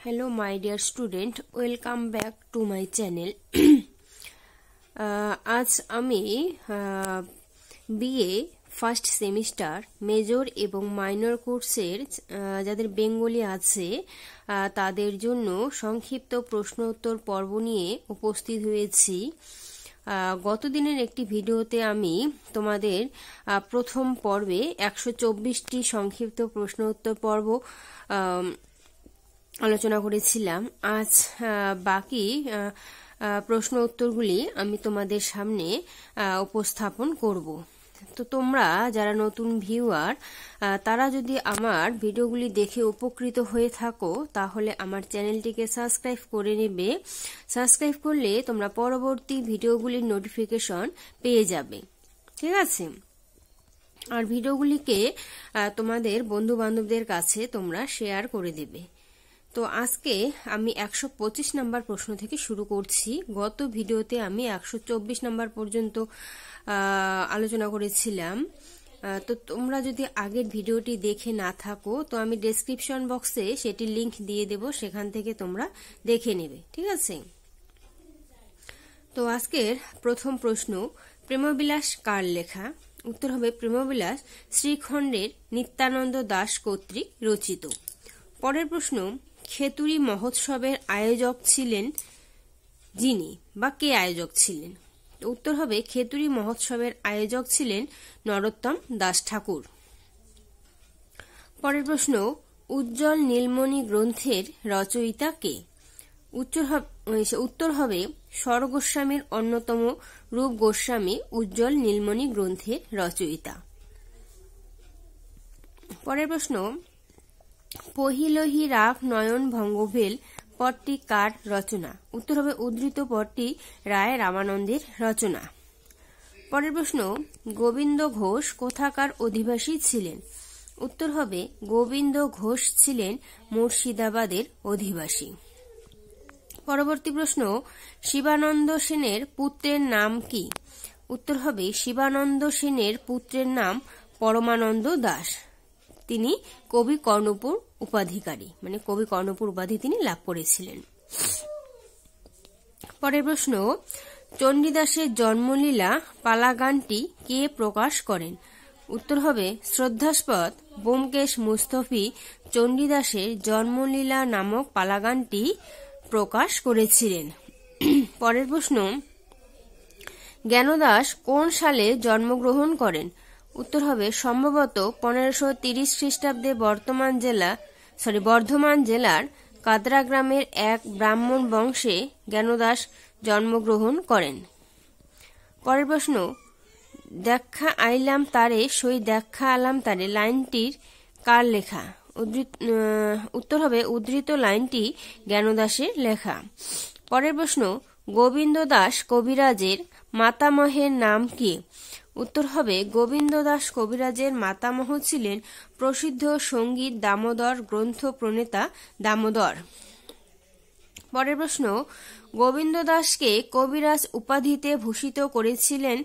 Hello my dear student, welcome back to my channel. আজ আমি BA first semester major এবং minor কোর্সের যাদের বেঙ্গলি আছে তাদের জন্য সংক্ষিপ্ত প্রশ্ন উত্তর পর্ব নিয়ে উপস্থিত হয়েছি। গত দিনের একটি ভিডিওতে আমি তোমাদের প্রথম পর্বে 124টি সংক্ষিপ্ত প্রশ্ন উত্তর পর্ব আলোচনা করেছিলাম। আজ বাকি প্রশ্ন উত্তরগুলি আমি তোমাদের সামনে উপস্থাপন করব। তো তোমরা যারা নতুন ভিউয়ার তারা যদি আমার ভিডিওগুলি দেখে উপকৃত হয়ে থাকো তাহলে আমার চ্যানেলটিকে সাবস্ক্রাইব করে নেবে। সাবস্ক্রাইব করলে তোমরা পরবর্তী ভিডিওগুলির নোটিফিকেশন পেয়ে যাবে, ঠিক আছে? আর ভিডিওগুলিকে তোমাদের বন্ধু বান্ধবদের কাছে তোমরা শেয়ার করে দেবে। তো আজকে আমি 125 নাম্বার প্রশ্ন থেকে শুরু করছি। গত ভিডিওতে আমি 124 নাম্বার পর্যন্ত আলোচনা করেছিলাম। তো তোমরা যদি আগের ভিডিওটি দেখে না থাকো তো আমি ডেসক্রিপশন বক্সে সেটি লিংক দিয়ে দেব, সেখান থেকে তোমরা দেখে নেবে, ঠিক আছে? তো আজকের প্রথম প্রশ্ন, প্রেমবিলাস কার লেখা? উত্তর হবে প্রেমবিলাস শ্রীখণ্ডের নিত্যানন্দ দাস কর্তৃক রচিত। পরের প্রশ্ন, খেতুরি মহোৎসবের আয়োজক ছিলেন যিনি বা কে আয়োজক ছিলেন? উত্তর হবে খেতুরি মহোৎসবের আয়োজক ছিলেন নরোত্তম দাস ঠাকুর। পরের প্রশ্ন, উজ্জ্বল নীলমণি গ্রন্থের রচয়িতা কে? উত্তর হবে স্বরগোস্বামীর অন্যতম রূপ গোস্বামী উজ্জ্বল নীলমণি গ্রন্থের রচয়িতা। পরের প্রশ্ন, পহিলহি রাগ নয়ন ভঙ্গভেল পদটি কার রচনা? উত্তর হবে উদ্ধৃত পদটি রায় রামানন্দের রচনা। পরের প্রশ্ন, গোবিন্দ ঘোষ কোথাকার অধিবাসী ছিলেন? উত্তর হবে গোবিন্দ ঘোষ ছিলেন মুর্শিদাবাদের অধিবাসী। পরবর্তী প্রশ্ন, শিবানন্দ সেনের পুত্রের নাম কি? উত্তর হবে শিবানন্দ সেনের পুত্রের নাম পরমানন্দ দাস। তিনি কবি কর্ণপুর উপাধিকারী, মানে কবি কর্ণপুর উপাধি তিনি লাভ করেছিলেন। পরের প্রশ্ন, চণ্ডীদাসের জন্মলীলা পালা গানটি কে প্রকাশ করেন? উত্তর হবে শ্রদ্ধাস্পদ ব্যোমকেশ মুস্তফী চণ্ডীদাসের জন্মলীলা নামক পালা গানটি প্রকাশ করেছিলেন। পরের প্রশ্ন, জ্ঞানদাস কোন সালে জন্মগ্রহণ করেন? উত্তর হবে সম্ভবত 1530 খ্রিস্টাব্দে বর্ধমান জেলার কাদরা গ্রামের এক ব্রাহ্মণ বংশে জ্ঞানদাস জন্মগ্রহণ করেন। পরের প্রশ্ন, দেখা আইলাম তারে সই দেখা আলাম তারে লাইনটির কার লেখা? উত্তর হবে উদ্ধৃত লাইনটি জ্ঞানদাসের লেখা। পরের প্রশ্ন, গোবিন্দ দাস কবিরাজের মাতামহের নাম কি? উত্তর হবে গোবিন্দ দাস কবিরাজের মাতামহ ছিলেন প্রসিদ্ধ সঙ্গীত দামোদর গ্রন্থ প্রণেতা দামোদর। পরের প্রশ্ন, গোবিন্দ দাসকে কবিরাজ উপাধিতে ভূষিত করেছিলেন?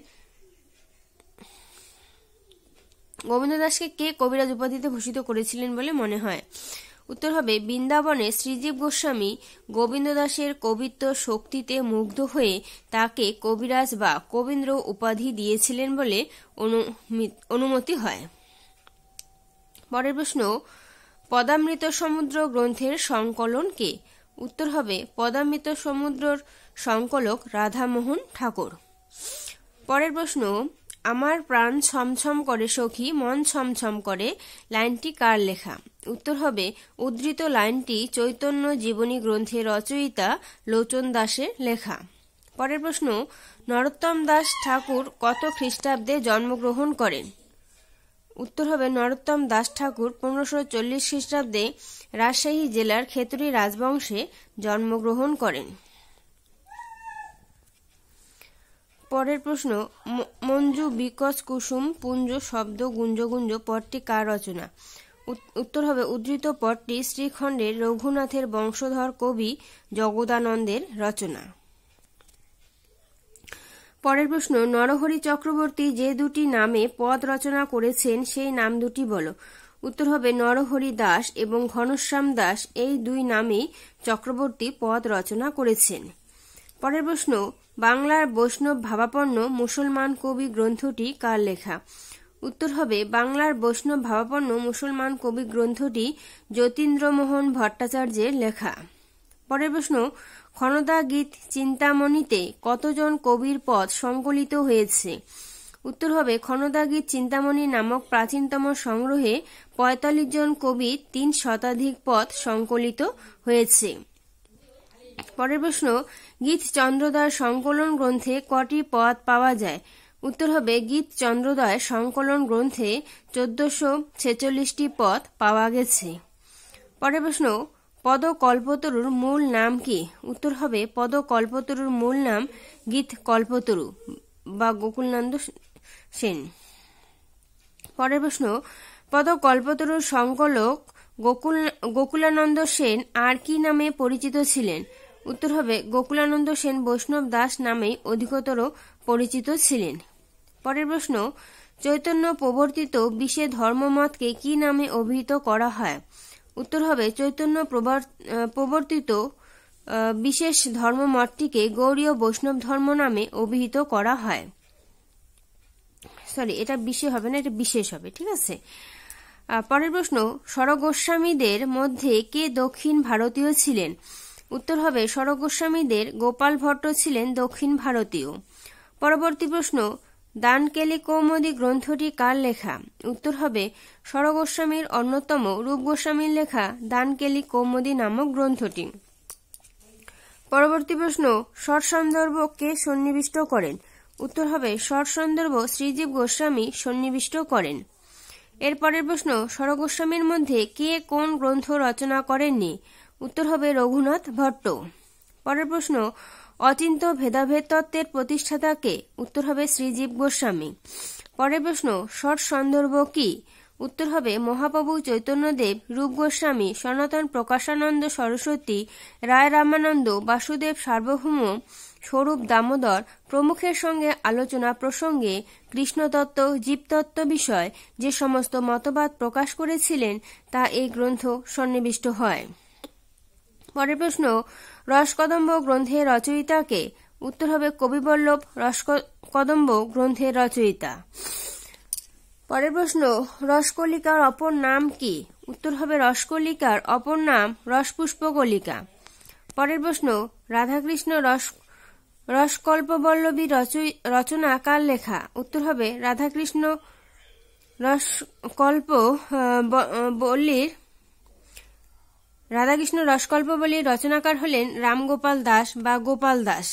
গোবিন্দ দাসকে কে কবিরাজ উপাধিতে ভূষিত করেছিলেন বলে মনে হয়? উত্তর হবে বৃন্দাবনে শ্রীজীব গোস্বামী গোবিন্দ দাসের কবিত্ব শক্তিতে মুগ্ধ হয়ে তাকে কবিরাজ বা কবীন্দ্র উপাধি দিয়েছিলেন বলে অনুমতি হয়। পরের প্রশ্ন, পদামৃত সমুদ্র গ্রন্থের সংকলন কে? উত্তর হবে পদামৃত সমুদ্রর সংকলক রাধামোহন ঠাকুর। পরের প্রশ্ন, আমার প্রাণ ছমছম করে সখী মন ছমছম করে লাইনটি কার লেখা? উত্তর হবে উদ্ধৃত লাইনটি চৈতন্য জীবনী গ্রন্থের রচয়িতা লোচন দাসের লেখা। পরের প্রশ্ন, নরোত্তম দাস ঠাকুর কত খ্রিস্টাব্দে জন্মগ্রহণ করেন? উত্তর হবে নরোত্তম দাস ঠাকুর 1540 খ্রিস্টাব্দে রাজশাহী জেলার খেতড়ি রাজবংশে জন্মগ্রহণ করেন। পরের প্রশ্ন, মঞ্জু বিকচ কুসুম পুঞ্জ শব্দ গুঞ্জ গুঞ্জ পদটি কার রচনা? উত্তর হবে উদ্ধৃত পদটি শ্রীখণ্ডের রঘুনাথের বংশধর কবি জগদানন্দের রচনা। পরের প্রশ্ন, নরহরি চক্রবর্তী যে দুটি নামে পদ রচনা করেছেন সেই নাম দুটি বলো। উত্তর হবে নরহরি দাস এবং ঘনশ্যাম দাস, এই দুই নামেই চক্রবর্তী পদ রচনা করেছেন। পরের প্রশ্ন, বাংলার বৈষ্ণব ভাবাপন্ন মুসলমান কবি গ্রন্থটি কার লেখা? উত্তর হবে বাংলার বৈষ্ণব ভাবাপন্ন মুসলমান কবি গ্রন্থটি যতীন্দ্রমোহন ভট্টাচার্যের লেখা। পরের প্রশ্ন, ক্ষণদা গীত চিন্তামণিতে কতজন কবির পদ সংকলিত হয়েছে? উত্তর হবে ক্ষণদা গীত চিন্তামণি নামক প্রাচীনতম সংগ্রহে ৪৫ জন কবির ৩ শতাধিক পদ সংকলিত হয়েছে। পরের প্রশ্ন, গীত চন্দ্রোদয় সংকলন গ্রন্থে কটি পদ পাওয়া যায়? উত্তর হবে গীত চন্দ্রোদয় সংকলন গ্রন্থে ১৪৪৬টি পদ পাওয়া গেছে। পরের প্রশ্ন, পদকল্পতরুর মূল নাম কি? উত্তর হবে পদকল্পতরুর মূল নাম গীত কল্পতরু বা গোকুলানন্দ সেন। পরের প্রশ্ন, পদকল্পতরুর সংকলক গোকুলানন্দ সেন আর কি নামে পরিচিত ছিলেন? উত্তর হবে গোকুলানন্দ সেন বৈষ্ণব দাস নামেই অধিকতর পরিচিত ছিলেন। পরের প্রশ্ন, চৈতন্য প্রবর্তিত বিশে ধর্মমতকে কি নামে অভিহিত করা হয়? উত্তর হবে চৈতন্য প্রবর্তিত বিশেষ ধর্মমতটিকে গৌড়ীয় বৈষ্ণব ধর্ম নামে অভিহিত করা হয়। সরি, এটা বিশেষ হবে না, এটা বিশেষ হবে, ঠিক আছে। পরের প্রশ্ন, স্বরগোস্বামীদের মধ্যে কে দক্ষিণ ভারতীয় ছিলেন? উত্তর হবে স্বরগোস্বামীদের গোপাল ভট্ট ছিলেন দক্ষিণ ভারতীয়। পরবর্তী প্রশ্ন, দানকেলি কৌমুদী গ্রন্থটি কার লেখা? উত্তর হবে স্বরগোস্বামীর অন্যতম রূপ গোস্বামীর লেখা দানকেলি কৌমুদী নামক গ্রন্থটি। পরবর্তী প্রশ্ন, স্বরসন্দর্ভ কে সন্নিবিষ্ট করেন? উত্তর হবে স্বরসন্দর্ভ শ্রীজীব গোস্বামী সন্নিবিষ্ট করেন। এরপরের প্রশ্ন, স্বরগোস্বামীর মধ্যে কে কোন গ্রন্থ রচনা করেননি? উত্তর হবে রঘুনাথ ভট্ট। পরের প্রশ্ন, অচিন্ত ভেদাভেদ তত্ত্বের প্রতিষ্ঠাতা কে? উত্তর হবে শ্রীজীব গোস্বামী। পরের প্রশ্ন, স্বর সন্দর্ভ কি? উত্তর হবে মহাপ্রভু চৈতন্যদেব, রূপ গোস্বামী, সনাতন প্রকাশানন্দ সরস্বতী, রায় রামানন্দ, বাসুদেব সার্বভৌম, স্বরূপ দামোদর প্রমুখের সঙ্গে আলোচনা প্রসঙ্গে কৃষ্ণতত্ত্ব, জীবতত্ত্ব বিষয় যে সমস্ত মতবাদ প্রকাশ করেছিলেন তা এই গ্রন্থ সন্নিবিষ্ট হয়। পরের প্রশ্ন, রসকদম্ব গ্রন্থের রচয়িতা কে? উত্তর হবে কবিবল্লভ রসকদম্ব গ্রন্থের রচয়িতা। পরের প্রশ্ন, রসকলিকার অপর নাম কি? উত্তর হবে রসকলিকার অপর নাম রসপুষ্পকলিকা। পরের প্রশ্ন, রাধাকৃষ্ণ রসকল্পবল্লভী রচনা কার লেখা? উত্তর হবে রাধাকৃষ্ণ রসকল্পবল্লীর রচনাকার হলেন রামগোপাল দাস বা গোপাল দাস।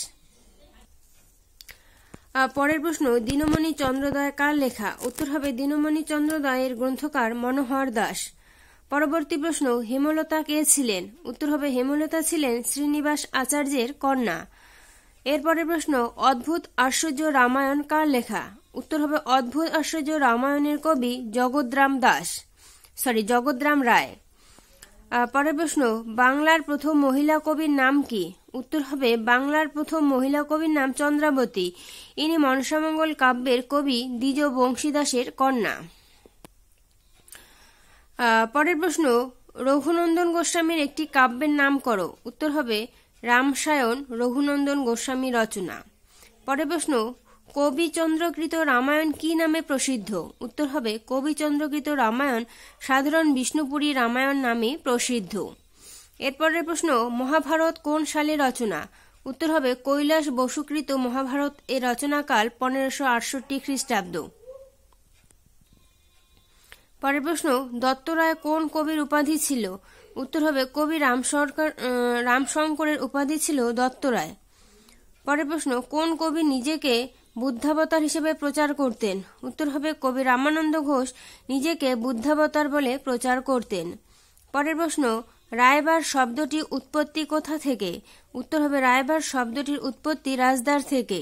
পরের প্রশ্ন, দীনমণি চন্দ্রোদয় কার লেখা? উত্তর হবে দীনমণি চন্দ্রোদয়ের গ্রন্থকার মনোহর দাস। পরবর্তী প্রশ্ন, হেমলতা কে ছিলেন? উত্তর হবে হেমলতা ছিলেন শ্রীনিবাস আচার্যের কন্যা। এরপরের প্রশ্ন, অদ্ভুত আশ্চর্য রামায়ণ কার লেখা? উত্তর হবে অদ্ভুত আশ্চর্য রামায়ণের কবি জগদ্রাম রায়। পরের প্রশ্ন, বাংলার প্রথম মহিলা কবির নাম কি? উত্তর হবে বাংলার প্রথম মহিলা কবির নাম চন্দ্রাবতী। ইনি মনসামঙ্গল কাব্যের কবি দ্বিজ বংশীদাসের কন্যা। পরের প্রশ্ন, রঘুনন্দন গোস্বামীর একটি কাব্যের নাম করো। উত্তর হবে রামসায়ন, রঘুনন্দন গোস্বামী রচনা। পরের প্রশ্ন, কবিচন্দ্রকৃত রামায়ণ কি নামে প্রসিদ্ধ? উত্তর হবে কবিচন্দ্রকৃত রামায়ণ সাধারণ বিষ্ণুপুরী রামায়ণ নামে প্রসিদ্ধ। এরপরের প্রশ্ন, মহাভারত কোন সালে রচনা? উত্তর হবে কৈলাস বসুকৃত মহাভারত এর রচনাকাল 1568 খ্রিস্টাব্দ। পরের প্রশ্ন, দত্তরায় কোন কবির উপাধি ছিল? উত্তর হবে কবি রামশঙ্করের উপাধি ছিল দত্তরায়। পরের প্রশ্ন, কোন কবি নিজেকে বুদ্ধাবতার হিসেবে প্রচার করতেন? উত্তর হবে কবি রামানন্দ ঘোষ নিজেকে বুদ্ধাবতার বলে প্রচার করতেন। পরের প্রশ্ন, রায়বার শব্দটি উৎপত্তি কোথা থেকে? উত্তর হবে রায়বার শব্দটির উৎপত্তি রাজদার থেকে।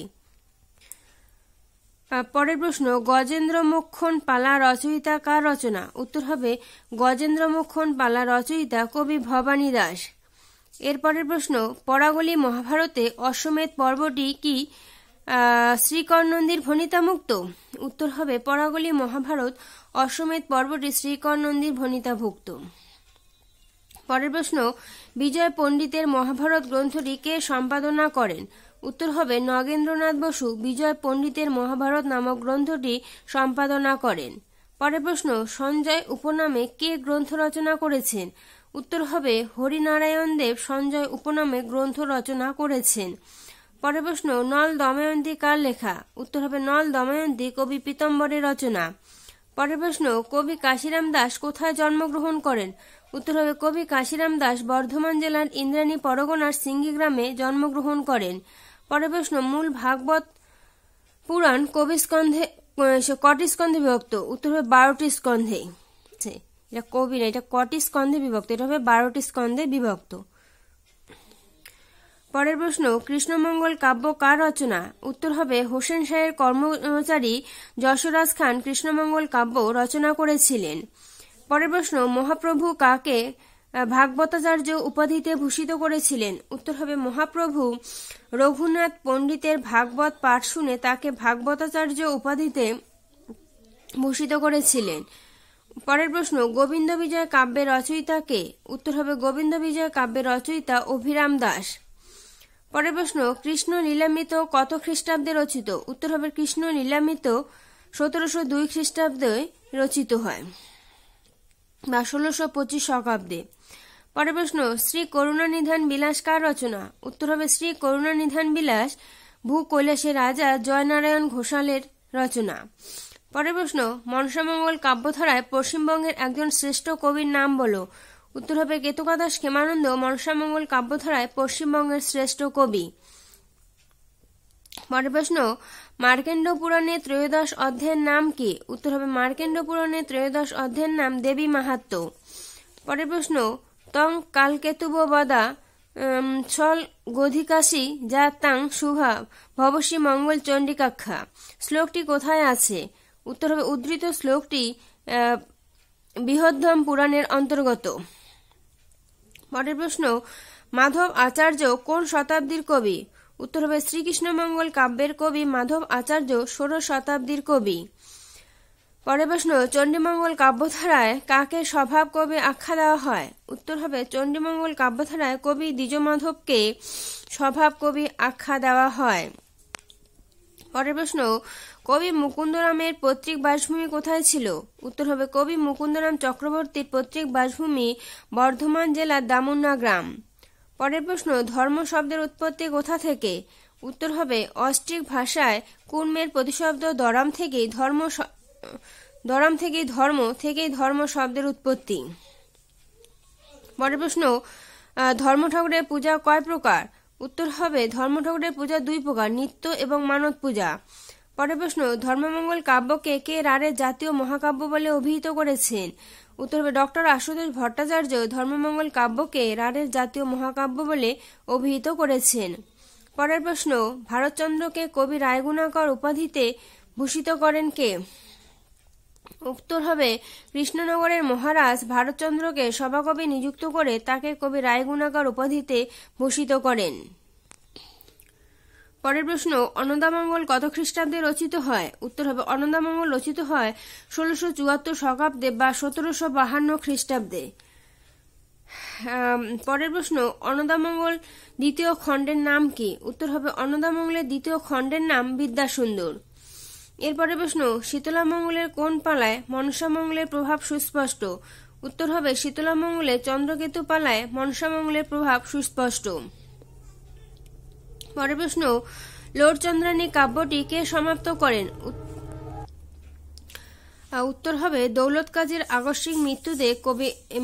পরের প্রশ্ন, গজেন্দ্রমোক্ষণ পালা রচয়িতা কার রচনা? উত্তর হবে গজেন্দ্রমোক্ষণ পালা রচয়িতা কবি ভবানী দাস। এরপরের প্রশ্ন, পরাগলি মহাভারতে অশ্বমেধ পর্বটি কি শ্রীকরনন্দীর ভণিতামুক্ত? উত্তর হবে পরাগলি মহাভারত অশ্বমেধ পর্বটি শ্রীকর নন্দীর ভণিতাভুক্ত। পরের প্রশ্ন, বিজয় পণ্ডিতের মহাভারত গ্রন্থটি কে সম্পাদনা করেন? উত্তর হবে নগেন্দ্রনাথ বসু বিজয় পণ্ডিতের মহাভারত নামক গ্রন্থটি সম্পাদনা করেন। পরের প্রশ্ন, সঞ্জয় উপনামে কে গ্রন্থ রচনা করেছেন? উত্তর হবে হরিনারায়ণ দেব সঞ্জয় উপনামে গ্রন্থ রচনা করেছেন। পরের প্রশ্ন, নল দময়ন্তী কার লেখা? উত্তর হবে নল দময়ন্তী কবি পীতাম্বরের রচনা। পরের প্রশ্ন, কবি কাশিরাম দাস কোথায় জন্মগ্রহণ করেন? উত্তর হবে কবি কাশিরাম দাস বর্ধমান জেলার ইন্দ্রাণী পরগনার সিঙ্গি গ্রামে জন্মগ্রহণ করেন। পরের প্রশ্ন, মূল ভাগবত পুরাণ কবি স্কন্ধে কটি স্কন্ধে বিভক্ত? উত্তর হবে 12টি স্কন্ধে। এটা কবি না, এটা কটি স্কন্ধে বিভক্ত? এটা হবে 12টি স্কন্ধে বিভক্ত। পরের প্রশ্ন, কৃষ্ণমঙ্গল কাব্য কার রচনা? উত্তর হবে হোসেন শাহের কর্মচারী যশোরাজ খান কৃষ্ণমঙ্গল কাব্য রচনা করেছিলেন। পরের প্রশ্ন, মহাপ্রভু কাকে ভাগবতাচার্য উপাধিতে ভূষিত করেছিলেন? উত্তর হবে মহাপ্রভু রঘুনাথ পণ্ডিতের ভাগবত পাঠ শুনে তাকে ভাগবতাচার্য উপাধিতে ভূষিত করেছিলেন। পরের প্রশ্ন, গোবিন্দ বিজয় কাব্যের রচয়িতা কে? উত্তর হবে গোবিন্দ বিজয় কাব্যের রচয়িতা অভিরাম দাস। পরের প্রশ্ন, কৃষ্ণ লীলামৃত কত খ্রিস্টাব্দে রচিত? উত্তর হবে কৃষ্ণ লীলামৃত 1702 খ্রিস্টাব্দে রচিত হয় বা 1625 শকাব্দে। পরের প্রশ্ন, শ্রী করুণানিধান বিলাস কার রচনা? উত্তর হবে শ্রী করুণানিধান বিলাস ভূ কৈলাসের রাজা জয়নারায়ণ ঘোষালের রচনা। পরের প্রশ্ন, মনসামঙ্গল কাব্যধারায় পশ্চিমবঙ্গের একজন শ্রেষ্ঠ কবির নাম বলো। উত্তর হবে কেতুকাদাস ক্ষেমানন্দ মনসামঙ্গল কাব্যধারায় পশ্চিমবঙ্গের শ্রেষ্ঠ কবি। পরের প্রশ্ন, মার্কেন্ড পুরাণে ত্রয়োদশ অধ্যায়ের নাম কি? উত্তর হবে মার্কেন্ড পুরাণে ত্রয়োদশ অধ্যায়ের নাম দেবী মাহাত্ম্য। পরের প্রশ্ন, তং কালকেতুব বদা ছল গধিকাশী যা তাং শুভা ভবশ্রী মঙ্গল চণ্ডিকাখ্যা শ্লোকটি কোথায় আছে? উত্তর হবে উদ্ধৃত শ্লোকটি বৃহদ্ধম পুরাণের অন্তর্গত। পরের প্রশ্ন, মাধব আচার্য কোন শতাব্দীর কবি? উত্তর হবে শ্রীকৃষ্ণমঙ্গল কাব্যের কবি মাধব আচার্য 16 শতাব্দীর কবি। পরের প্রশ্ন, চণ্ডীমঙ্গল কাব্যধারায় কাকে স্বভাব কবি আখ্যা দেওয়া হয়? উত্তর হবে চণ্ডীমঙ্গল কাব্যধারায় কবি দ্বিজমাধবকে স্বভাব কবি আখ্যা দেওয়া হয়। পরের প্রশ্ন, কবি মুকুন্দরামের পৈতৃক বাসভূমি কোথায় ছিল? উত্তর হবে কবি মুকুন্দরাম চক্রবর্তীর পৈতৃক বাসভূমি বর্ধমান জেলার দামুন্না গ্রাম। পরের প্রশ্ন, ধর্ম শব্দের উৎপত্তি কোথা থেকে? উত্তর হবে অস্ট্রিক ভাষায় কুর্মের প্রতিশব্দ দরাম থেকেই ধর্ম শব্দের উৎপত্তি। পরের প্রশ্ন, ধর্ম ঠাকুরের পূজা কয় প্রকার? উত্তর হবে ধর্ম ঠাকুরের পূজা 2 প্রকার, নিত্য এবং মানত পূজা। পরের প্রশ্ন, ধর্মমঙ্গল কাব্যকে কে রাঢ়ের জাতীয় মহাকাব্য বলে অভিহিত করেছেন? উত্তর হবে ডক্টর আশুতোষ ভট্টাচার্য ধর্মমঙ্গল কাব্যকে রাঢ়ের জাতীয় মহাকাব্য বলে অভিহিত করেছেন। পরের প্রশ্ন, ভারতচন্দ্রকে কবি রায়গুণাকর উপাধিতে ভূষিত করেন কে? উত্তর হবে কৃষ্ণনগরের মহারাজ ভারতচন্দ্রকে সভাকবি নিযুক্ত করে তাকে কবি রায়গুণাকর উপাধিতে ভূষিত করেন। পরের প্রশ্ন, অন্নদামঙ্গল কত খ্রিস্টাব্দে রচিত হয়? উত্তর হবে অন্নদামঙ্গল রচিত হয় 1674 শকাব্দে বা 1752 খ্রিস্টাব্দে। পরের প্রশ্ন, অন্নদামঙ্গল দ্বিতীয় খণ্ডের নাম কি? উত্তর হবে অন্নদামঙ্গলের দ্বিতীয় খণ্ডের নাম বিদ্যাসুন্দর। এরপরের প্রশ্ন, শীতলামঙ্গলের কোন পালায় মনসামঙ্গলের প্রভাব সুস্পষ্ট? উত্তর হবে শীতলামঙ্গলের চন্দ্রকেতু পালায় মনসামঙ্গলের প্রভাব সুস্পষ্ট। পরের প্রশ্ন, লোরচন্দ্রানী কাব্যটি কে সমাপ্ত করেন? উত্তর হবে দৌলত কাজীর আকস্মিক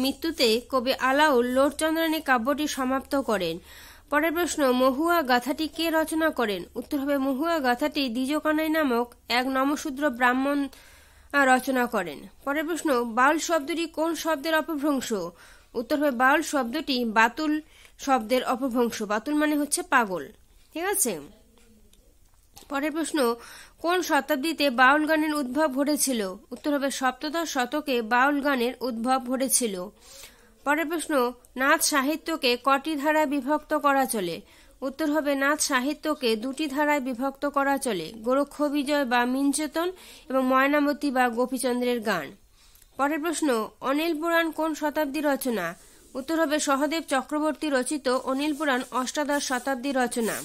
মৃত্যুতে কবি আলাউল লোরচন্দ্রানী কাব্যটি সমাপ্ত করেন। পরের প্রশ্ন, মহুয়া গাথাটি কে রচনা করেন? উত্তর হবে মহুয়া গাথাটি দ্বিজকানাই নামক এক নমশূদ্র ব্রাহ্মণ রচনা করেন। পরের প্রশ্ন, বাউল শব্দটি কোন শব্দের অপভ্রংশ? উত্তর হবে বাউল শব্দটি বাতুল শব্দের অপভ্রংশ। বাতুল মানে হচ্ছে পাগল, ঠিক আছে। পরের প্রশ্ন, কোন শতাব্দীতে বাউল গানের উদ্ভব ঘটেছিল? উত্তর হবে সপ্তদশ শতকে বাউল গানের উদ্ভব ঘটেছিল। পরের প্রশ্ন, নাথ সাহিত্যকে কটি ধারায় বিভক্ত করা চলে? উত্তর হবে নাথ সাহিত্যকে 2টি ধারায় বিভক্ত করা চলে, গোরক্ষ বিজয় বা মিনচেতন এবং ময়নামতি বা গোপীচন্দ্রের গান। পরের প্রশ্ন, অনিল পুরাণ কোন শতাব্দীর রচনা? উত্তর হবে সহদেব চক্রবর্তী রচিত অনিল পুরাণ অষ্টাদশ শতাব্দীর রচনা।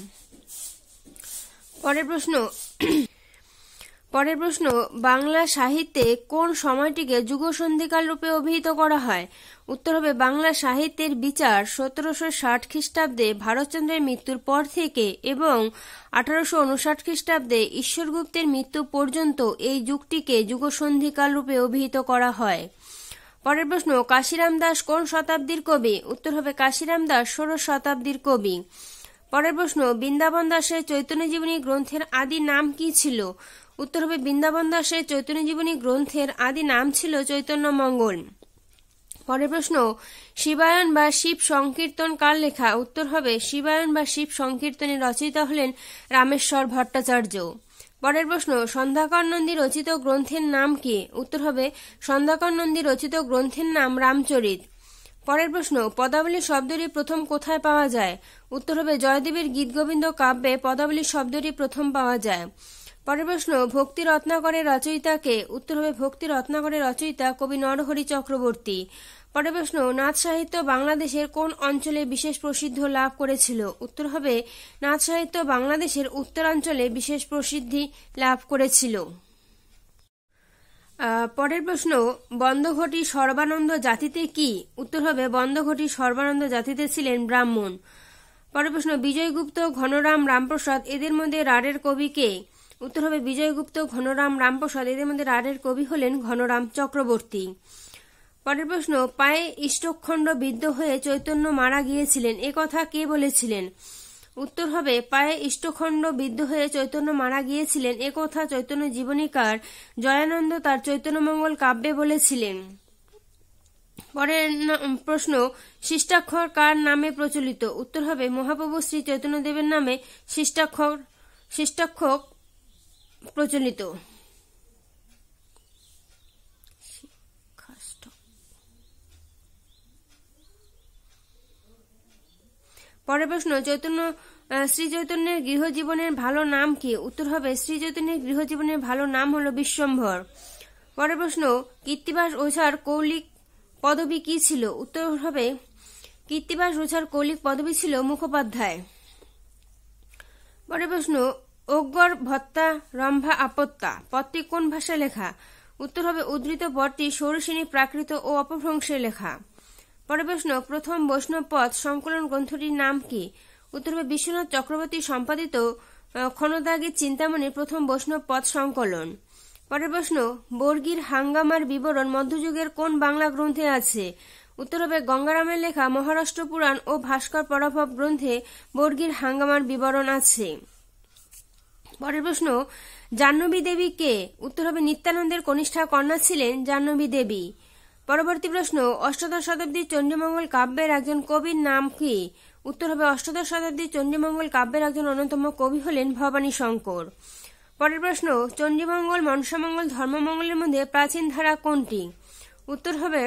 পরের প্রশ্ন, বাংলা সাহিত্যে কোন সময়টিকে যুগসন্ধিকাল রূপে অভিহিত করা হয়? উত্তর হবে বাংলা সাহিত্যের বিচার 1760 খ্রিস্টাব্দে ভারতচন্দ্রের মৃত্যুর পর থেকে এবং 1859 খ্রিস্টাব্দে ঈশ্বরগুপ্তের মৃত্যু পর্যন্ত এই যুগটিকে যুগসন্ধিকাল রূপে অভিহিত করা হয়। পরের প্রশ্ন, কাশিরাম দাস কোন শতাব্দীর কবি? উত্তর হবে কাশিরাম দাস 16 শতাব্দীর কবি। পরের প্রশ্ন, বৃন্দাবন দাসের চৈতন্যজীবনী গ্রন্থের আদি নাম কি ছিল? উত্তর হবে বৃন্দাবন দাসের চৈতন্যজীবনী গ্রন্থের আদি নাম ছিল চৈতন্য মঙ্গল। পরের প্রশ্ন, শিবায়ন বা শিব সংকীর্তন কার লেখা? উত্তর হবে শিবায়ন বা শিব সংকীর্তনের রচয়িতা হলেন রামেশ্বর ভট্টাচার্য। পরের প্রশ্ন, সন্ধ্যাকর নন্দী রচিত গ্রন্থের নাম কি? উত্তর হবে সন্ধ্যাকর নন্দী রচিত গ্রন্থের নাম রামচরিত। পরের প্রশ্ন, পদাবলী শব্দটি প্রথম কোথায় পাওয়া যায়? উত্তর হবে জয়দেবের গীতগোবিন্দ কাব্যে পদাবলী শব্দটি প্রথম পাওয়া যায়। পরের প্রশ্ন, ভক্তি রত্নাকরের রচয়িতাকে? উত্তর হবে ভক্তি রত্নাকরের রচয়িতা কবি নরহরি চক্রবর্তী। পরের প্রশ্ন, নাথ সাহিত্য বাংলাদেশের কোন অঞ্চলে বিশেষ প্রসিদ্ধি লাভ করেছিল? উত্তর হবে নাথ সাহিত্য বাংলাদেশের উত্তরাঞ্চলে বিশেষ প্রসিদ্ধি লাভ করেছিল। পরের প্রশ্ন, বন্ধঘটি সর্বানন্দ জাতিতে কি? উত্তর হবে বন্ধঘটি সর্বানন্দ জাতিতে ছিলেন ব্রাহ্মণ। পরের প্রশ্ন, বিজয়গুপ্ত, ঘনরাম, রামপ্রসাদ এদের মধ্যে রাঢ়ের কবি কে? উত্তর হবে বিজয়গুপ্ত, ঘনরাম, রামপ্রসাদ এদের মধ্যে রাঢ়ের কবি হলেন ঘনরাম চক্রবর্তী। পরের প্রশ্ন, পায়ে ইষ্টখণ্ড বিদ্ধ হয়ে চৈতন্য মারা গিয়েছিলেন এ কথা কে বলেছিলেন? উত্তর হবে পায়ে ইষ্টখণ্ড বিদ্ধ হয়ে চৈতন্য মারা গিয়েছিলেন এ কথা চৈতন্য জীবনীকার জয়ানন্দ তার চৈতন্যমঙ্গল কাব্যে বলেছিলেন। পরের প্রশ্ন, শিষ্টাক্ষর কার নামে প্রচলিত? উত্তর হবে মহাপ্রভু শ্রী চৈতন্যদেবের নামে শিষ্টাক্ষর প্রচলিত। পরের প্রশ্ন, শ্রী চৈতন্যের গৃহজীবনের ভালো নাম কি? উত্তর হবে শ্রী চৈতন্যের গৃহজীবনের ভালো নাম হলো বিশ্বম্ভর। পরের প্রশ্ন, কৃত্তিবাস ওঝার কৌলিক পদবী কি ছিল? উত্তর হবে কৃত্তিবাস ওঝার কৌলিক পদবী ছিল মুখোপাধ্যায়। পরের প্রশ্ন, অজ্ঞর ভত্তা রম্ভা আপত্তা পদটি কোন ভাষায় লেখা? উত্তর হবে উদ্ধৃত পদটি ষোড়শিনী প্রাকৃত ও অপভ্রংশে লেখা। পরের প্রশ্ন, প্রথম বৈষ্ণব পদ সংকলন গ্রন্থটির নাম কি? উত্তর হবে বিশ্বনাথ চক্রবর্তী সম্পাদিত ক্ষণত্যাগের চিন্তামণির প্রথম বৈষ্ণব পদ সংকলন। পরের প্রশ্ন, বর্গীর হাঙ্গামার বিবরণ মধ্যযুগের কোন বাংলা গ্রন্থে আছে? উত্তর হবে গঙ্গারামের লেখা মহারাষ্ট্র পুরাণ ও ভাস্কর পরাভব গ্রন্থে বর্গীর হাঙ্গামার বিবরণ আছে। পরের প্রশ্ন, জাহ্নবী দেবী কে? উত্তর হবে নিত্যানন্দের কনিষ্ঠা কন্যা ছিলেন জাহ্নবী দেবী। পরবর্তী প্রশ্ন, অষ্টাদশ শতাব্দীর চণ্ডীমঙ্গল কাব্যের একজন কবির নাম কি? উত্তর হবে অষ্টাদশ শতাব্দীর চণ্ডীমঙ্গল কাব্যের একজন অন্যতম কবি হলেন ভবানী শঙ্কর। পরের প্রশ্ন, চণ্ডীমঙ্গল, মনসামঙ্গল, ধর্মমঙ্গলের মধ্যে প্রাচীন ধারা কোনটি? উত্তর হবে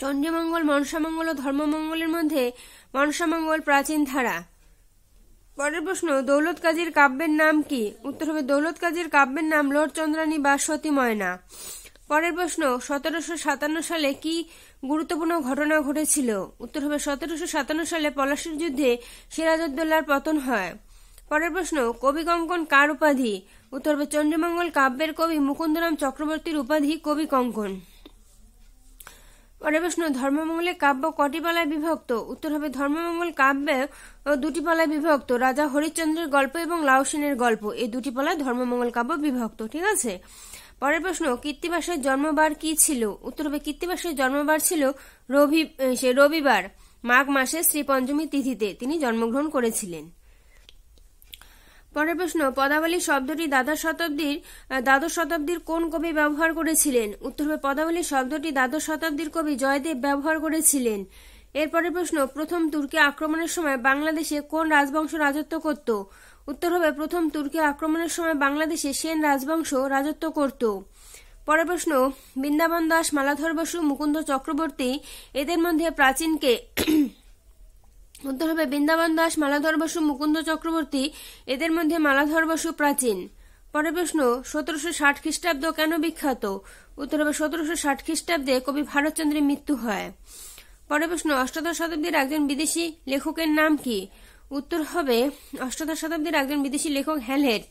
চণ্ডীমঙ্গল, মনসামঙ্গল ও ধর্মমঙ্গলের মধ্যে মনসামঙ্গল প্রাচীন ধারা। পরের প্রশ্ন, দৌলত কাজীর কাব্যের নাম কি? উত্তর হবে দৌলত কাজীর কাব্যের নাম লোট চন্দ্রানী বা সতী ময়না। পরের প্রশ্ন, 1757 সালে কি গুরুত্বপূর্ণ ঘটনা ঘটেছিল? উত্তর হবে 1757 সালে পলাশীর যুদ্ধে সিরাজউদ্দৌলার পতন হয়। পরের প্রশ্ন, কবি কঙ্কন কার উপাধি? উত্তর হবে চণ্ডীমঙ্গল কাব্যের কবি মুকুন্দরাম চক্রবর্তীর উপাধি কবি কঙ্কন। পরের প্রশ্ন, ধর্মমঙ্গলের কাব্য কটি পালায় বিভক্ত? উত্তর হবে ধর্মমঙ্গল কাব্য দুটি পালায় বিভক্ত, রাজা হরিশ্চন্দ্রের গল্প এবং লাউ সেনের গল্প, এই দুটি পালায় ধর্মমঙ্গল কাব্য বিভক্ত। ঠিক আছে। পরের প্রশ্ন, কৃত্তিবাসের জন্মবার কি ছিল? উত্তর হবে কৃত্তিবাসের জন্মবার ছিল রবিবার মাঘ মাসে শ্রী পঞ্চমী তিথিতে তিনি জন্মগ্রহণ করেছিলেন। পরের প্রশ্ন, পদাবলী শব্দটি দ্বাদশ শতাব্দীর কোন কবি ব্যবহার করেছিলেন? উত্তর হবে পদাবলী শব্দটি দ্বাদশ শতাব্দীর কবি জয়দেব ব্যবহার করেছিলেন। এরপরের প্রশ্ন, প্রথম তুর্কি আক্রমণের সময় বাংলাদেশে কোন রাজবংশ রাজত্ব করত? উত্তর হবে প্রথম তুর্কি আক্রমণের সময় বাংলাদেশে সেন রাজবংশ রাজত্ব করত। পরের প্রশ্ন, বৃন্দাবন দাস, মালাধর বসু, মুকুন্দ চক্রবর্তী এদের মধ্যে প্রাচীন কে? উত্তর হবে বৃন্দাবন দাস, মালাধর বসু, মুকুন্দ চক্রবর্তী এদের মধ্যে মালাধর বসু প্রাচীন। পরের প্রশ্ন, 1760 খ্রিস্টাব্দ কেন বিখ্যাত? উত্তর হবে 1760 খ্রিস্টাব্দে কবি ভারতচন্দ্রের মৃত্যু হয়। পরের প্রশ্ন, অষ্টাদশ শতাব্দীর একজন বিদেশি লেখকের নাম কি? উত্তর হবে অষ্টাদশ শতাব্দীর একজন বিদেশি লেখক Halhed,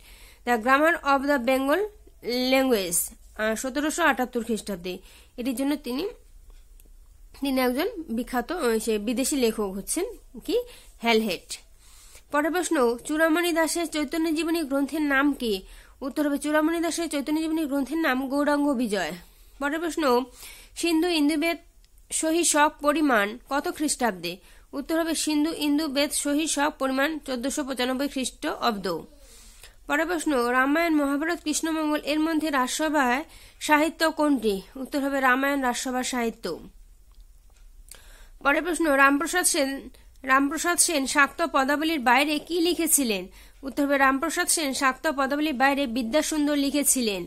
the grammar of the Bengal language, 1778 খ্রিস্টাব্দে। এটির জন্য তিনি একজন বিখ্যাত বিদেশি লেখক হচ্ছেন কি হ্যালহেড। পরের প্রশ্ন, চূড়ামণি দাসের চৈতন্য জীবনী গ্রন্থের নাম কি? উত্তর হবে চূড়ামণি দাসের চৈতন্য জীবনী গ্রন্থের নাম গৌরাঙ্গ বিজয়। পরের প্রশ্ন, সিন্ধু ইন্দুবেদ সহিশক পরিমাণ কত খ্রিস্টাব্দে? উত্তর হবে সিন্ধু ইন্দু বেদ সহিশক পরিমাণ 1495 খ্রিস্টাব্দ। পরের প্রশ্ন, রামায়ণ মহাভারত কৃষ্ণমঙ্গল এর মধ্যে রাজসভায় সাহিত্য কোনটি? উত্তর হবে রামায়ণ রাজসভার সাহিত্য। পরের প্রশ্ন, রামপ্রসাদ সেন শাক্ত পদাবলীর বাইরে কি লিখেছিলেন? উত্তর হবে রামপ্রসাদ সেন শাক্ত পদাবলীর বাইরে বিদ্যাসুন্দর লিখেছিলেন।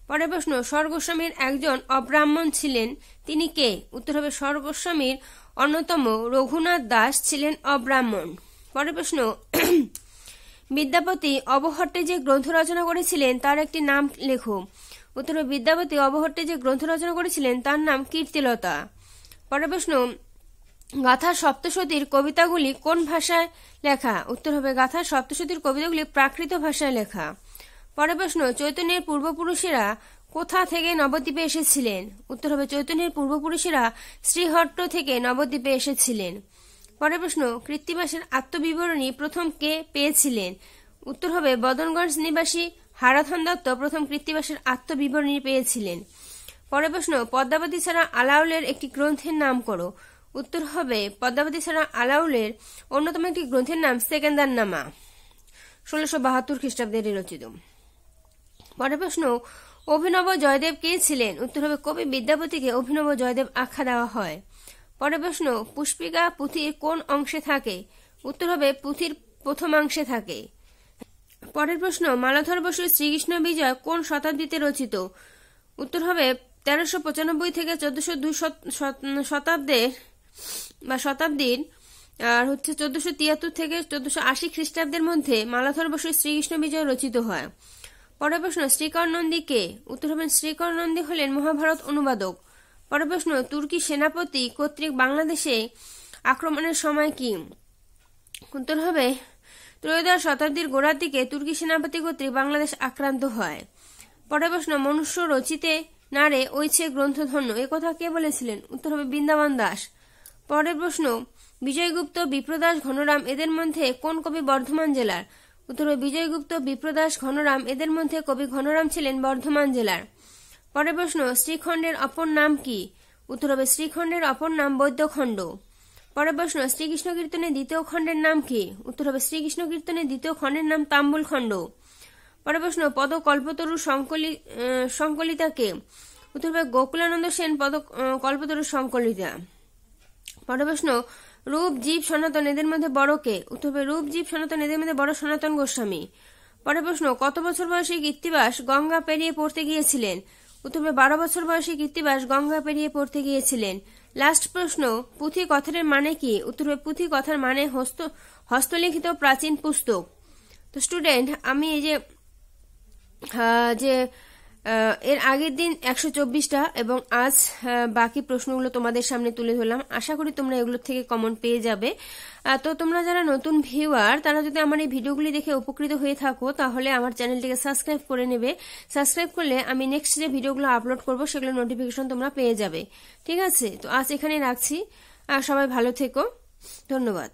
পরের প্রশ্ন, স্বরগোস্বামীর একজন অব্রাহ্মণ ছিলেন, তিনি কে? উত্তর হবে স্বরগোস্বামীর অন্যতম রঘুনাথ দাস ছিলেন অব্রাহ্মণ। পরের প্রশ্ন, বিদ্যাপতি অবহট্টে যে গ্রন্থ রচনা করেছিলেন তার একটি নাম লেখো। উত্তর হবে বিদ্যাপতি অবহট্টে যে গ্রন্থ রচনা করেছিলেন তার নাম কীর্তিলতা। পরের প্রশ্ন, গাথা সপ্তশতীর কবিতাগুলি কোন ভাষায় লেখা? উত্তর হবে গাথা সপ্তশতীর কবিতাগুলি প্রাকৃত ভাষায় লেখা। পরের প্রশ্ন, চৈতন্যের পূর্বপুরুষেরা কোথা থেকে নবদ্বীপে এসেছিলেন? উত্তর হবে চৈতন্যের পূর্বপুরুষেরা শ্রীহট্ট থেকে নবদ্বীপে এসেছিলেন। পরের প্রশ্ন, কৃত্তিবাসের আত্মবিবরণী প্রথম কে পেয়েছিলেন? উত্তর হবে বদনগঞ্জ নিবাসী হারাধন দত্ত প্রথম কৃত্তিবাসের আত্মবিবরণী পেয়েছিলেন। পরের প্রশ্ন, পদ্মাবতী ছাড়া আলাউলের একটি গ্রন্থের নাম করো। উত্তর হবে পদ্মাবতী ছাড়া আলাউলের অন্যতম একটি গ্রন্থের নাম সেকেন্দারনামা, 1672 খ্রিস্টাব্দে রচিত। পরের প্রশ্ন, অভিনব জয়দেব কে ছিলেন? উত্তর হবে কবি বিদ্যাপতিকে অভিনব জয়দেব আখ্যা দেওয়া হয়। পরের প্রশ্ন, পুষ্পিকা পুঁথির কোন অংশে থাকে? উত্তর হবে পুঁথির প্রথমাংশে থাকে। পরের প্রশ্ন, মালাধর বসুর শ্রীকৃষ্ণ বিজয় কোন শতাব্দীতে রচিত? উত্তর হবে 1395 থেকে 1402 শতাব্দীর আর 1473 থেকে 1480 খ্রিস্টাব্দের মধ্যে মালাধর বসুর শ্রীকৃষ্ণ বিজয় রচিত হয়। পরের প্রশ্ন, শ্রীকর নন্দী কে? উত্তর হবে শ্রীকর নন্দী হলেন মহাভারত অনুবাদক। পরের প্রশ্ন, তুর্কি সেনাপতি কর্তৃক বাংলাদেশে আক্রমণের সময় কি? উত্তর হবে ত্রয়োদশ শতাব্দীর গোড়ার দিকে তুর্কি সেনাপতি কর্তৃক বাংলাদেশ আক্রান্ত হয়। পরের প্রশ্ন, মনুষ্য রচিতে নারে ওইছে গ্রন্থধন্য, এ কথা কে বলেছিলেন? উত্তর হবে বৃন্দাবন দাস। পরের প্রশ্ন, বিজয়গুপ্ত, বিপ্রদাস, ঘনরাম এদের মধ্যে কোন কবি বর্ধমান জেলার? উত্তর হবে বিজয়গুপ্ত, বিপ্রদাস, ঘনরাম এদের মধ্যে কবি ঘনরাম ছিলেন বর্ধমান জেলার। পরের প্রশ্ন, শ্রীখণ্ডের অপর নাম কি? উত্তর হবে শ্রীখণ্ডের অপর নাম বৈদ্যখণ্ড। পরের প্রশ্ন, শ্রীকৃষ্ণ কীর্তনের দ্বিতীয় খণ্ডের নাম কি? উত্তর হবে শ্রীকৃষ্ণ কীর্তনের দ্বিতীয় খণ্ডের নাম তাম্বুল খণ্ড। পরের প্রশ্ন, পদ কল্পতরু সংকলিতাকে? উত্তর হবে গোকুলানন্দ সেন পদ কল্পতরু সংকলিতা। পরের প্রশ্ন, রূপ, জীব, সনাতন এদের মধ্যে বড় কে? উত্তর হবে রূপ, জীব, সনাতন এদের মধ্যে বড় সনাতন গোস্বামী। পরের প্রশ্ন, কত বছর বয়সে কৃত্তিবাস গঙ্গা পেরিয়ে পড়তে গিয়েছিলেন? উত্তর হবে 12 বছর বয়সে কৃত্তিবাস গঙ্গা পেরিয়ে পড়তে গিয়েছিলেন। লাস্ট প্রশ্ন, পুঁথি কথার মানে কি? উত্তর হবে পুঁথি কথার মানে হস্তলিখিত প্রাচীন পুস্তক। তো স্টুডেন্ট, আমি এই যে এর আগের দিন 124টা এবং আজ বাকি প্রশ্নগুলো তোমাদের সামনে তুলে ধরলাম। আশা করি তোমরা এগুলোর থেকে কমন পেয়ে যাবে। তো তোমরা যারা নতুন ভিউয়ার তারা যদি আমার এই ভিডিওগুলি দেখে উপকৃত হয়ে থাকো তাহলে আমার চ্যানেলটিকে সাবস্ক্রাইব করে নেবে। সাবস্ক্রাইব করলে আমি নেক্সট যে ভিডিওগুলো আপলোড করব সেগুলো নোটিফিকেশন তোমরা পেয়ে যাবে। ঠিক আছে, তো আজ এখানে রাখছি। সবাই ভালো থেকো, ধন্যবাদ।